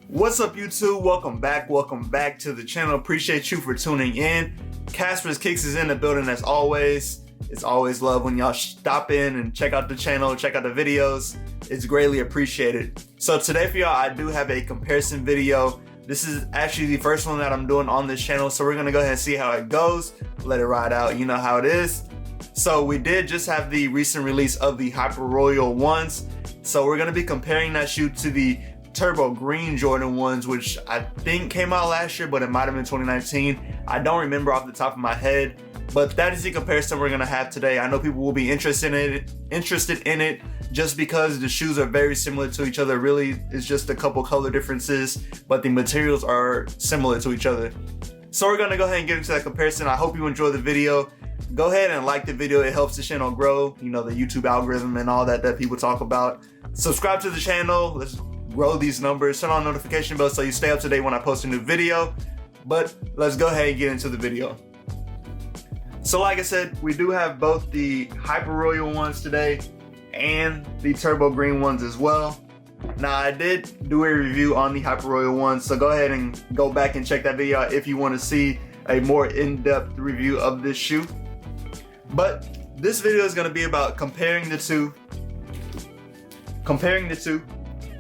What's up, YouTube? Welcome back to the channel. Appreciate you for tuning in. Casper's Kicks is in the building as always. It's always love when y'all stop in and check out the channel, check out the videos. It's greatly appreciated. So today for y'all, I do have a comparison video. This is actually the first one that I'm doing on this channel, so we're gonna go ahead and see how it goes. Let it ride out, you know how it is. So we did just have the recent release of the Hyper Royal ones. So we're gonna be comparing that shoe to the Turbo Green Jordan ones, which I think came out last year, but it might have been 2019. I don't remember off the top of my head, but that is the comparison we're gonna have today. I know people will be interested in it just because the shoes are very similar to each other. Really, it's just a couple color differences, but the materials are similar to each other. So we're gonna go ahead and get into that comparison. I hope you enjoy the video. Go ahead and like the video. It helps the channel grow. You know, the YouTube algorithm and all that people talk about. Subscribe to the channel. Let's grow these numbers. Turn on notification bell so you stay up to date when I post a new video. But let's go ahead and get into the video. So like I said, we do have both the Hyper Royal ones today and the Turbo Green ones as well. Now I did do a review on the Hyper Royal ones, so go ahead and go back and check that video out if you want to see a more in-depth review of this shoe. But this video is going to be about comparing the two,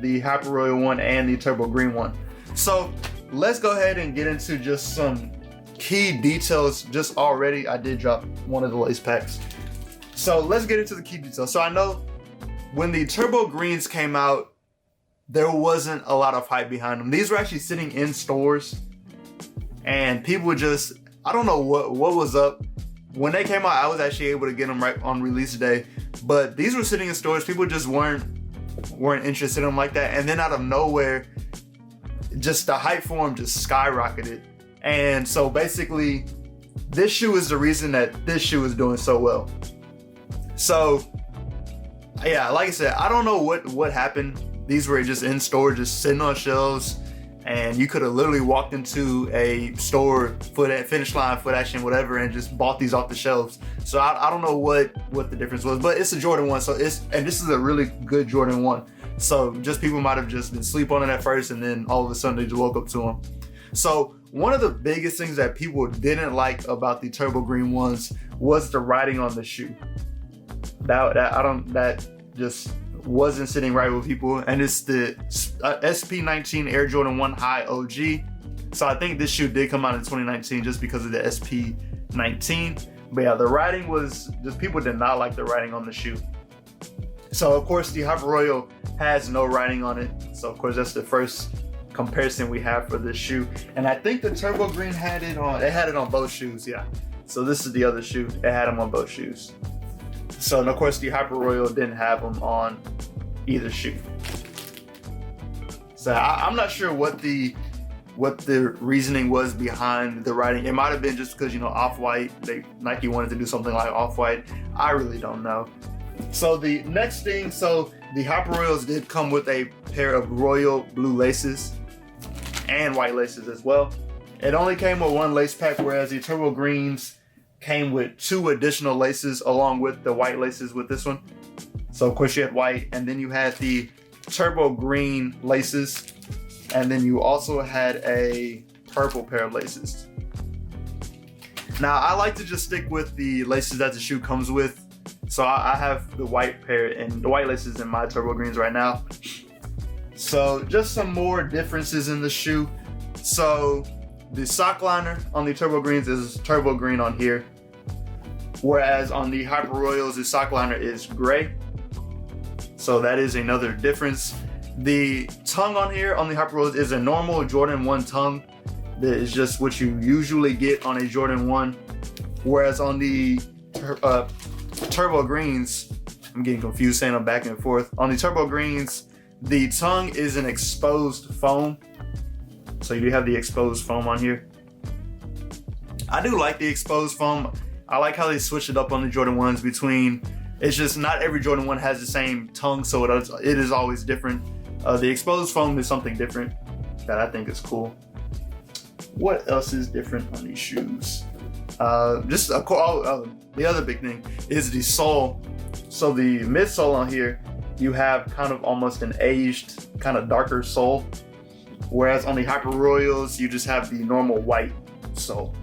the Hyper Royal one and the Turbo Green one. So let's go ahead and get into just some key details. Just already, I did drop one of the lace packs. So let's get into the key details. So I know when the Turbo Greens came out, there wasn't a lot of hype behind them. These were actually sitting in stores and people were just, I don't know what was up. When they came out, I was actually able to get them right on release day, but these were sitting in stores. People just weren't interested in them like that. And then out of nowhere, just the hype for them just skyrocketed. And so basically, this shoe is the reason that this shoe is doing so well. So yeah, like I said, I don't know what happened. These were just in store, just sitting on shelves, and you could have literally walked into a store, Finish Line, Foot Action, whatever, and just bought these off the shelves. So I don't know what the difference was, but it's a Jordan 1, so and this is a really good Jordan 1. So just people might have just been sleep on it at first, and then all of a sudden they just woke up to them. So one of the biggest things that people didn't like about the Turbo Green ones was the writing on the shoe. That just wasn't sitting right with people, and it's the SP19 Air Jordan 1 High OG. So I think this shoe did come out in 2019 just because of the SP19. But yeah, the writing was just, people did not like the writing on the shoe. So of course the Hyper Royal has no writing on it. So of course that's the first comparison we have for this shoe. And I think the Turbo Green had it on both shoes, yeah. So this is the other shoe, it had them on both shoes. So and of course the Hyper Royal didn't have them on either shoe. So I'm not sure what the reasoning was behind the writing. It might have been just because, you know, Off-White, Nike wanted to do something like Off-White. I really don't know. So the next thing, so the Hyper Royals did come with a pair of royal blue laces and white laces as well. It only came with one lace pack, whereas the Turbo Greens came with 2 additional laces along with the white laces with this one. So of course you had white, and then you had the Turbo Green laces, and then you also had a purple pair of laces. Now I like to just stick with the laces that the shoe comes with. So I have the white pair and the white laces in my Turbo Greens right now. So just some more differences in the shoe. So the sock liner on the Turbo Greens is Turbo Green on here, whereas on the Hyper Royals, the sock liner is gray. So that is another difference. The tongue on here on the Hyper Royals is a normal Jordan 1 tongue. That is just what you usually get on a Jordan 1. Whereas on the Turbo Greens, I'm getting confused saying them back and forth. On the Turbo Greens, the tongue is an exposed foam. So you do have the exposed foam on here. I do like the exposed foam. I like how they switch it up on the Jordan 1s between, it's just not every Jordan 1 has the same tongue, so it is always different. The exposed foam is something different that I think is cool. What else is different on these shoes? The other big thing is the sole. So the midsole on here you have kind of almost an aged, kind of darker sole. Whereas on the Hyper Royals, you just have the normal white sole.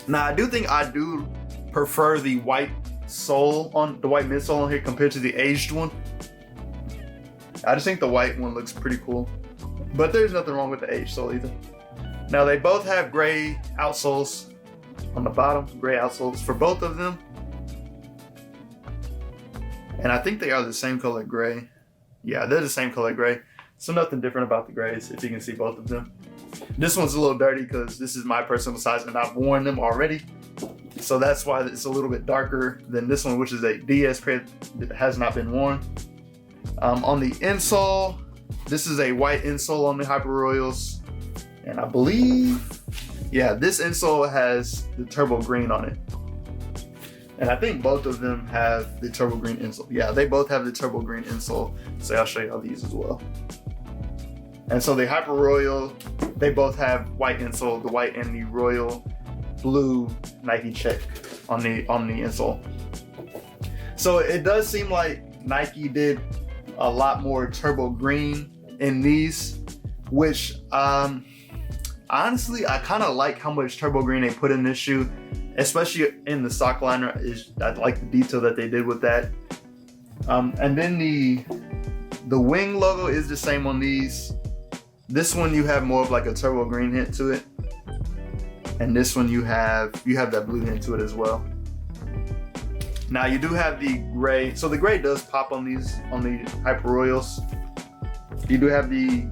Now, I do prefer the white sole on the white midsole on here compared to the aged one. I just think the white one looks pretty cool. But there's nothing wrong with the aged sole either. Now, they both have gray outsoles on the bottom, gray outsoles for both of them. And I think they are the same color gray. Yeah, they're the same color gray. So nothing different about the grays, if you can see both of them. This one's a little dirty because this is my personal size and I've worn them already. So that's why it's a little bit darker than this one, which is a DS pair that has not been worn. On the insole, this is a white insole on the Hyper Royals. And I believe, yeah, this insole has the turbo green on it. And I think both of them have the turbo green insole. Yeah, they both have the turbo green insole. So I'll show you all these as well. And so the Hyper Royal, they both have white insole, the white and the royal blue Nike check on the insole. So it does seem like Nike did a lot more turbo green in these, which honestly, I kind of like how much turbo green they put in this shoe, especially in the sock liner. I like the detail that they did with that. And then the wing logo is the same on these. This one you have more of like a turbo green hint to it, and this one you have that blue hint to it as well. Now you do have the gray, so the gray does pop on these, on the Hyper Royals. You do have the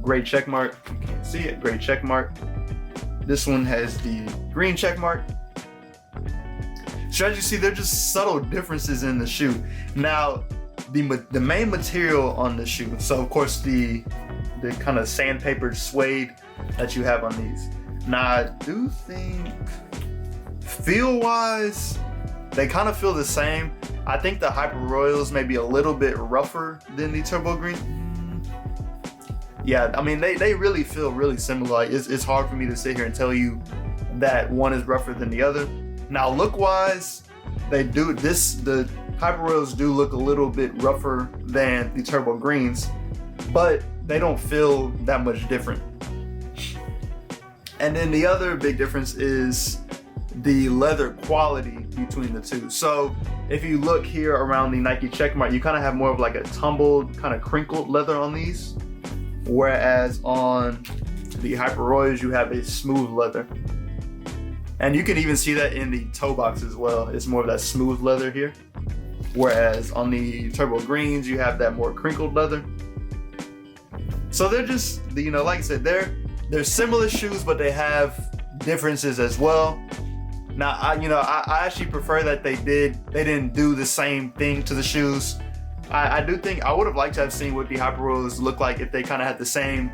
gray check mark. You can't see it, gray check mark. This one has the green check mark. So as you see, they're just subtle differences in the shoe. Now, the main material on the shoe, so of course the kind of sandpapered suede that you have on these. Now I do think feel-wise, they kind of feel the same. I think the Hyper Royals may be a little bit rougher than the turbo green. Yeah, I mean they really feel really similar. Like it's hard for me to sit here and tell you that one is rougher than the other. Now look-wise, the Hyper Royals do look a little bit rougher than the turbo greens, but they don't feel that much different. And then the other big difference is the leather quality between the two. So if you look here around the Nike checkmark, you kind of have more of like a tumbled, kind of crinkled leather on these. Whereas on the Hyper Royals, you have a smooth leather. And you can even see that in the toe box as well. It's more of that smooth leather here. Whereas on the turbo greens, you have that more crinkled leather. So they're just, like I said, they're similar shoes, but they have differences as well. Now, I actually prefer that they didn't do the same thing to the shoes. I do think I would have liked to have seen what the Hyper Royals look like if they kind of had the same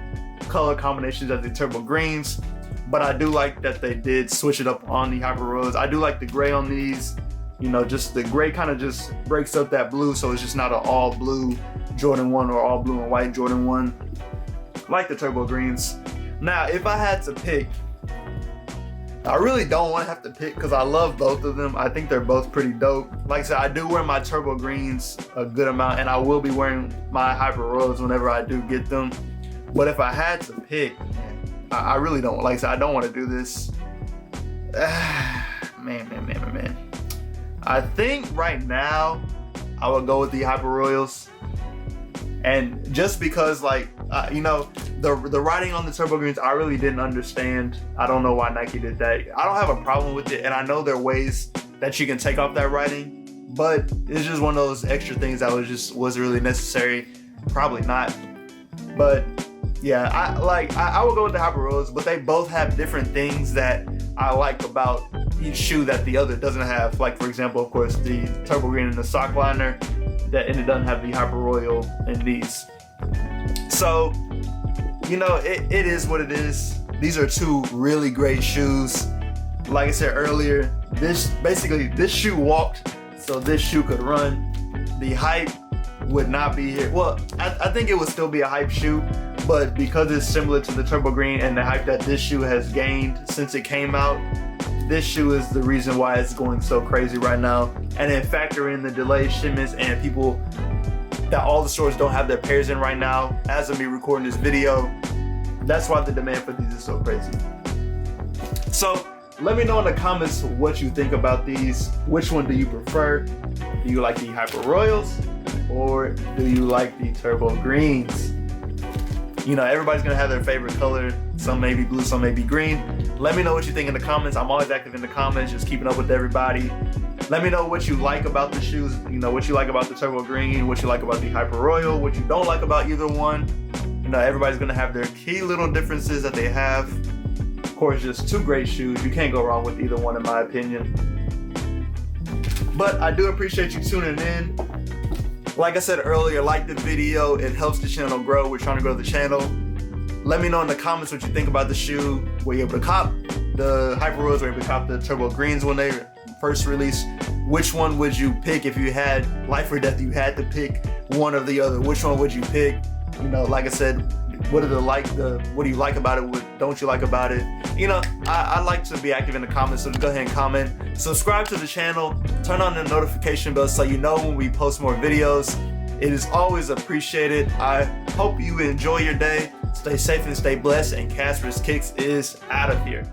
color combinations as the turbo greens. But I do like that they did switch it up on the Hyper Royals. I do like the gray on these. Just the gray kind of just breaks up that blue, so it's just not an all blue Jordan 1 or all blue and white Jordan 1 like the turbo greens. Now, if I had to pick, I really don't want to have to pick because I love both of them. I think they're both pretty dope. Like I said, I do wear my turbo greens a good amount, and I will be wearing my Hyper Royals whenever I do get them. But if I had to pick, I really don't. Like I said, I don't want to do this. Man. I think right now I would go with the Hyper Royals. And just because, the writing on the turbo greens, I really didn't understand. I don't know why Nike did that. I don't have a problem with it, and I know there are ways that you can take off that writing, but it's just one of those extra things that wasn't really necessary. Probably not. But yeah, I would go with the Hyper Royals, but they both have different things that I like about each shoe that the other doesn't have. Like, for example, of course, the turbo green and the sock liner, and it doesn't have the Hyper Royal in these. So, it is what it is. These are two really great shoes. Like I said earlier, this shoe walked, so this shoe could run. The hype would not be here. Well, I think it would still be a hype shoe, but because it's similar to the turbo green and the hype that this shoe has gained since it came out, this shoe is the reason why it's going so crazy right now. And then factor in the delayed shipments and people that all the stores don't have their pairs in right now as of me recording this video. That's why the demand for these is so crazy. So let me know in the comments what you think about these. Which one do you prefer? Do you like the Hyper Royals or do you like the Turbo Greens? You know, everybody's gonna have their favorite color. Some may be blue, some may be green. Let me know what you think in the comments. I'm always active in the comments, just keeping up with everybody. Let me know what you like about the shoes. You know, what you like about the Turbo Green, what you like about the Hyper Royal, what you don't like about either one. You know, everybody's gonna have their key little differences that they have. Of course, just two great shoes. You can't go wrong with either one in my opinion. But I do appreciate you tuning in. Like I said earlier, like the video, it helps the channel grow. We're trying to grow the channel. Let me know in the comments what you think about the shoe. Were you able to cop the Hyper Royals? Were you able to cop the Turbo Greens when they first released? Which one would you pick if you had life or death? You had to pick one or the other. Which one would you pick? You know, like I said, what do you like about it? What don't you like about it? You know, I like to be active in the comments, so just go ahead and comment. Subscribe to the channel, turn on the notification bell so you know when we post more videos. It is always appreciated. I hope you enjoy your day. Stay safe and stay blessed, and Casper's Kicks is out of here.